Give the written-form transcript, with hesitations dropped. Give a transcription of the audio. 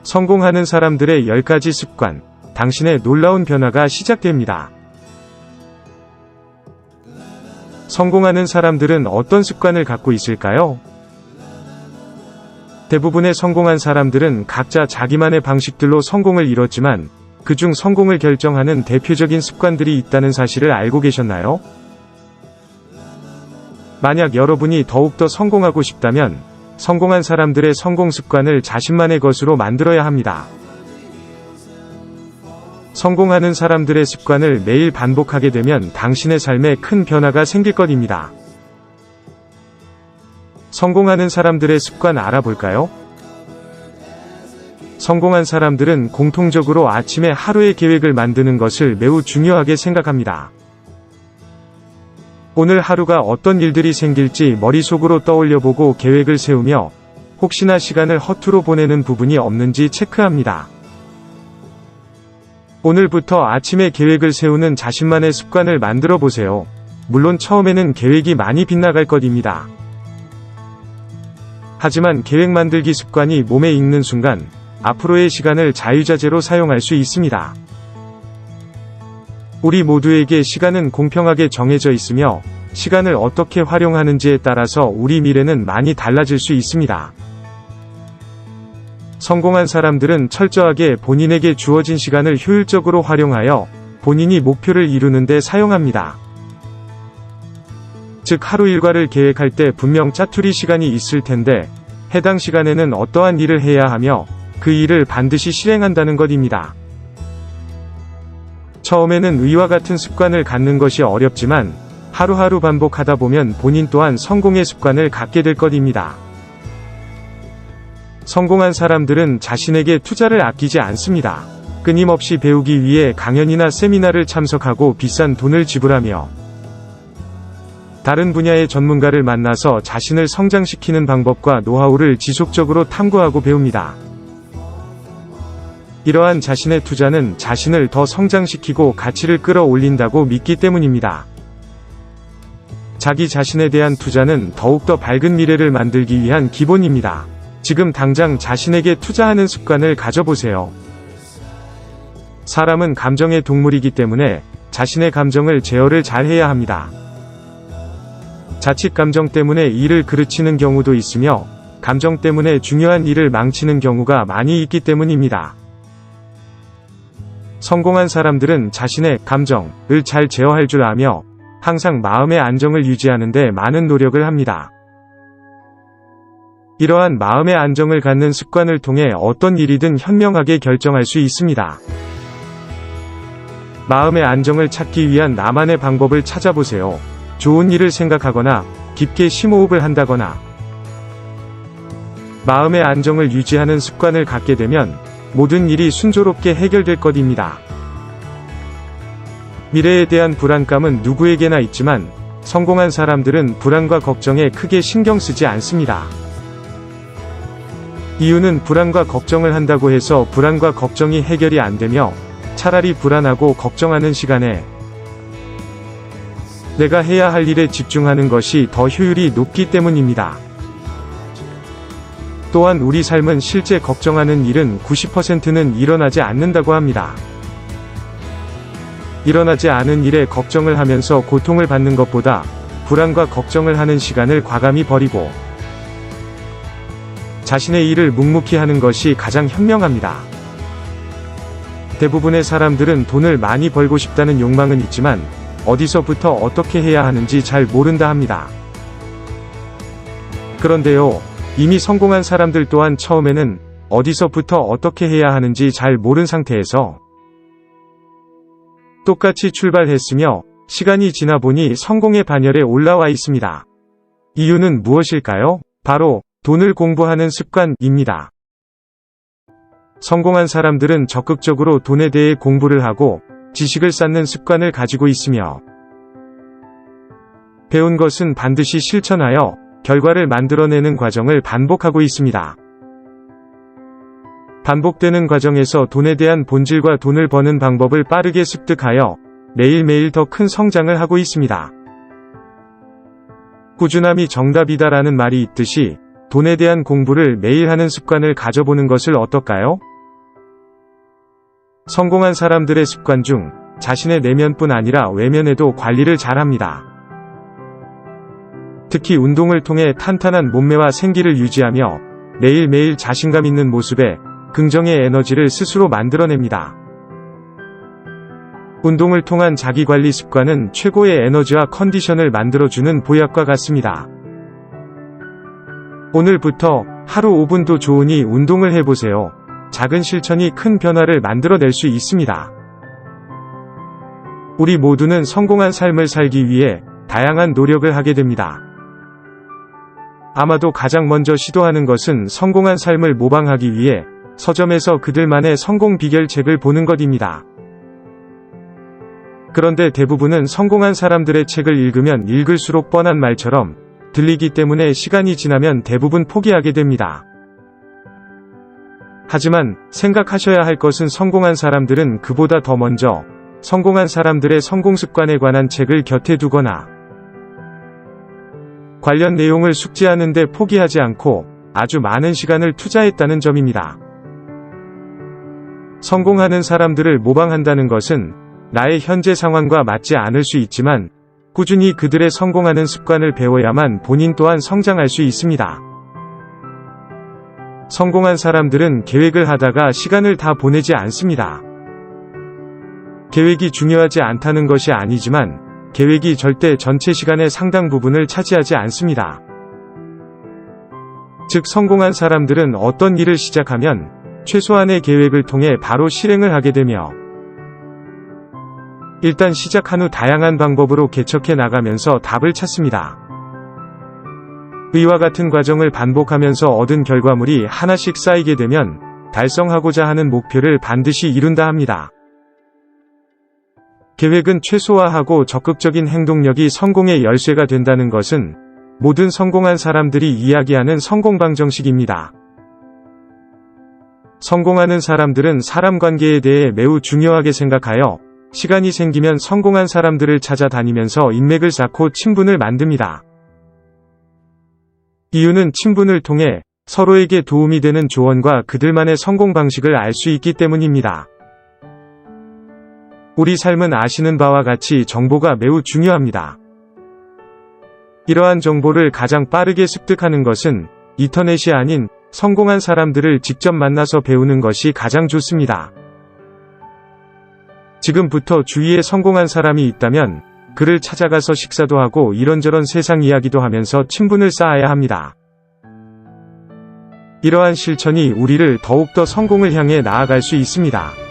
성공하는 사람들의 10가지 습관, 당신의 놀라운 변화가 시작됩니다. 성공하는 사람들은 어떤 습관을 갖고 있을까요? 대부분의 성공한 사람들은 각자 자기만의 방식들로 성공을 이뤘지만 그중 성공을 결정하는 대표적인 습관들이 있다는 사실을 알고 계셨나요? 만약 여러분이 더욱더 성공하고 싶다면 성공한 사람들의 성공 습관을 자신만의 것으로 만들어야 합니다. 성공하는 사람들의 습관을 매일 반복하게 되면 당신의 삶에 큰 변화가 생길 것입니다. 성공하는 사람들의 습관 알아볼까요? 성공한 사람들은 공통적으로 아침에 하루의 계획을 만드는 것을 매우 중요하게 생각합니다. 오늘 하루가 어떤 일들이 생길지 머릿속으로 떠올려보고 계획을 세우며 혹시나 시간을 허투루 보내는 부분이 없는지 체크합니다. 오늘부터 아침에 계획을 세우는 자신만의 습관을 만들어 보세요. 물론 처음에는 계획이 많이 빗나갈 것입니다. 하지만 계획 만들기 습관이 몸에 익는 순간 앞으로의 시간을 자유자재로 사용할 수 있습니다. 우리 모두에게 시간은 공평하게 정해져 있으며 시간을 어떻게 활용하는지에 따라서 우리 미래는 많이 달라질 수 있습니다. 성공한 사람들은 철저하게 본인에게 주어진 시간을 효율적으로 활용하여 본인이 목표를 이루는 데 사용합니다. 즉 하루 일과를 계획할 때 분명 짜투리 시간이 있을 텐데 해당 시간에는 어떠한 일을 해야 하며 그 일을 반드시 실행한다는 것입니다. 처음에는 위와 같은 습관을 갖는 것이 어렵지만 하루하루 반복하다 보면 본인 또한 성공의 습관을 갖게 될 것입니다. 성공한 사람들은 자신에게 투자를 아끼지 않습니다. 끊임없이 배우기 위해 강연이나 세미나를 참석하고 비싼 돈을 지불하며 다른 분야의 전문가를 만나서 자신을 성장시키는 방법과 노하우를 지속적으로 탐구하고 배웁니다. 이러한 자신의 투자는 자신을 더 성장시키고 가치를 끌어올린다고 믿기 때문입니다. 자기 자신에 대한 투자는 더욱더 밝은 미래를 만들기 위한 기본입니다. 지금 당장 자신에게 투자하는 습관을 가져보세요. 사람은 감정의 동물이기 때문에 자신의 감정을 제어를 잘 해야 합니다. 자칫 감정 때문에 일을 그르치는 경우도 있으며 감정 때문에 중요한 일을 망치는 경우가 많이 있기 때문입니다. 성공한 사람들은 자신의 감정을 잘 제어할 줄 아며 항상 마음의 안정을 유지하는 데 많은 노력을 합니다. 이러한 마음의 안정을 갖는 습관을 통해 어떤 일이든 현명하게 결정할 수 있습니다. 마음의 안정을 찾기 위한 나만의 방법을 찾아보세요. 좋은 일을 생각하거나 깊게 심호흡을 한다거나 마음의 안정을 유지하는 습관을 갖게 되면 모든 일이 순조롭게 해결될 것입니다. 미래에 대한 불안감은 누구에게나 있지만 성공한 사람들은 불안과 걱정에 크게 신경 쓰지 않습니다. 이유는 불안과 걱정을 한다고 해서 불안과 걱정이 해결이 안 되며 차라리 불안하고 걱정하는 시간에 내가 해야 할 일에 집중하는 것이 더 효율이 높기 때문입니다. 또한 우리 삶은 실제 걱정하는 일은 90%는 일어나지 않는다고 합니다. 일어나지 않은 일에 걱정을 하면서 고통을 받는 것보다 불안과 걱정을 하는 시간을 과감히 버리고 자신의 일을 묵묵히 하는 것이 가장 현명합니다. 대부분의 사람들은 돈을 많이 벌고 싶다는 욕망은 있지만 어디서부터 어떻게 해야 하는지 잘 모른다 합니다. 그런데요, 이미 성공한 사람들 또한 처음에는 어디서부터 어떻게 해야 하는지 잘 모른 상태에서 똑같이 출발했으며 시간이 지나 보니 성공의 반열에 올라와 있습니다. 이유는 무엇일까요? 바로 돈을 공부하는 습관입니다. 성공한 사람들은 적극적으로 돈에 대해 공부를 하고 지식을 쌓는 습관을 가지고 있으며 배운 것은 반드시 실천하여 결과를 만들어내는 과정을 반복하고 있습니다. 반복되는 과정에서 돈에 대한 본질과 돈을 버는 방법을 빠르게 습득하여 매일매일 더 큰 성장을 하고 있습니다. 꾸준함이 정답이다라는 말이 있듯이 돈에 대한 공부를 매일 하는 습관을 가져보는 것을 어떨까요? 성공한 사람들의 습관 중 자신의 내면뿐 아니라 외면에도 관리를 잘합니다. 특히 운동을 통해 탄탄한 몸매와 생기를 유지하며 매일매일 자신감 있는 모습에 긍정의 에너지를 스스로 만들어냅니다. 운동을 통한 자기관리 습관은 최고의 에너지와 컨디션을 만들어주는 보약과 같습니다. 오늘부터 하루 5분도 좋으니 운동을 해보세요. 작은 실천이 큰 변화를 만들어낼 수 있습니다. 우리 모두는 성공한 삶을 살기 위해 다양한 노력을 하게 됩니다. 아마도 가장 먼저 시도하는 것은 성공한 삶을 모방하기 위해 서점에서 그들만의 성공 비결 책을 보는 것입니다. 그런데 대부분은 성공한 사람들의 책을 읽으면 읽을수록 뻔한 말처럼 들리기 때문에 시간이 지나면 대부분 포기하게 됩니다. 하지만 생각하셔야 할 것은 성공한 사람들은 그보다 더 먼저 성공한 사람들의 성공 습관에 관한 책을 곁에 두거나 관련 내용을 숙지하는 데 포기하지 않고 아주 많은 시간을 투자했다는 점입니다. 성공하는 사람들을 모방한다는 것은 나의 현재 상황과 맞지 않을 수 있지만 꾸준히 그들의 성공하는 습관을 배워야만 본인 또한 성장할 수 있습니다. 성공한 사람들은 계획을 하다가 시간을 다 보내지 않습니다. 계획이 중요하지 않다는 것이 아니지만 계획이 절대 전체 시간의 상당 부분을 차지하지 않습니다. 즉 성공한 사람들은 어떤 일을 시작하면 최소한의 계획을 통해 바로 실행을 하게 되며 일단 시작한 후 다양한 방법으로 개척해 나가면서 답을 찾습니다. 이와 같은 과정을 반복하면서 얻은 결과물이 하나씩 쌓이게 되면 달성하고자 하는 목표를 반드시 이룬다 합니다. 계획은 최소화하고 적극적인 행동력이 성공의 열쇠가 된다는 것은 모든 성공한 사람들이 이야기하는 성공 방정식입니다. 성공하는 사람들은 사람 관계에 대해 매우 중요하게 생각하여 시간이 생기면 성공한 사람들을 찾아다니면서 인맥을 쌓고 친분을 만듭니다. 이유는 친분을 통해 서로에게 도움이 되는 조언과 그들만의 성공 방식을 알 수 있기 때문입니다. 우리 삶은 아시는 바와 같이 정보가 매우 중요합니다. 이러한 정보를 가장 빠르게 습득하는 것은 인터넷이 아닌 성공한 사람들을 직접 만나서 배우는 것이 가장 좋습니다. 지금부터 주위에 성공한 사람이 있다면 그를 찾아가서 식사도 하고 이런저런 세상 이야기도 하면서 친분을 쌓아야 합니다. 이러한 실천이 우리를 더욱더 성공을 향해 나아갈 수 있습니다.